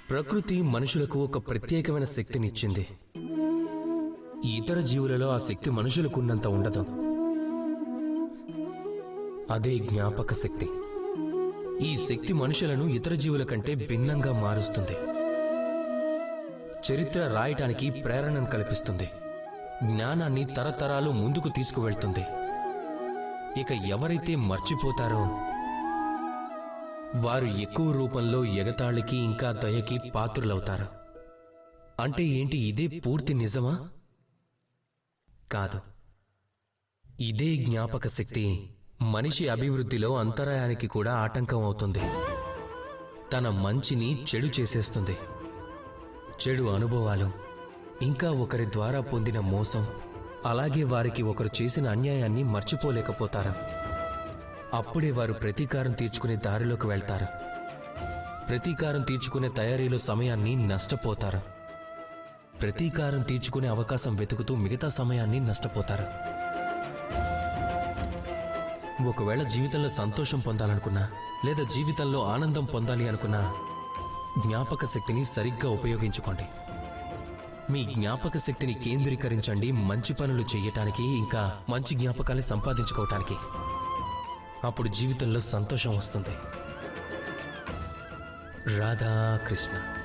ప్రకృతి మనుషులకు ఒక ప్రత్యేకమైన శక్తినిచ్చింది. ఇతర జీవులలో ఆ శక్తి మనుషులకున్నంత ఉండదు. అదే జ్ఞాపక శక్తి. ఈ శక్తి మనుషులను ఇతర జీవుల కంటే భిన్నంగా మారుస్తుంది. చరిత్ర రాయటానికి ప్రేరణను కల్పిస్తుంది. జ్ఞానాన్ని తరతరాలు ముందుకు తీసుకువెళ్తుంది. ఇక ఎవరైతే మర్చిపోతారో వారు ఎక్కువ రూపంలో ఎగతాళికి ఇంకా దయకి పాత్రులవుతారు. అంటే ఏంటి? ఇదే పూర్తి నిజమా? కాదు. ఇదే జ్ఞాపక శక్తి మనిషి అభివృద్ధిలో అంతరాయానికి కూడా ఆటంకం అవుతుంది. తన మంచిని చెడు చేసేస్తుంది. చెడు అనుభవాలు, ఇంకా ఒకరి ద్వారా పొందిన మోసం, అలాగే వారికి ఒకరు చేసిన అన్యాయాన్ని మర్చిపోలేకపోతారు. అప్పుడే వారు ప్రతీకారం తీర్చుకునే దారిలోకి వెళ్తారు. ప్రతీకారం తీర్చుకునే తయారీలో సమయాన్ని నష్టపోతారు. ప్రతీకారం తీర్చుకునే అవకాశం వెతుకుతూ మిగతా సమయాన్ని నష్టపోతారు. ఒకవేళ జీవితంలో సంతోషం పొందాలనుకున్నా, లేదా జీవితంలో ఆనందం పొందాలి అనుకున్నా, జ్ఞాపక శక్తిని సరిగ్గా ఉపయోగించుకోండి. మీ జ్ఞాపక శక్తిని కేంద్రీకరించండి మంచి పనులు చెయ్యటానికి, ఇంకా మంచి జ్ఞాపకాన్ని సంపాదించుకోవటానికి. అప్పుడు జీవితంలో సంతోషం వస్తుంది. రాధాకృష్ణ.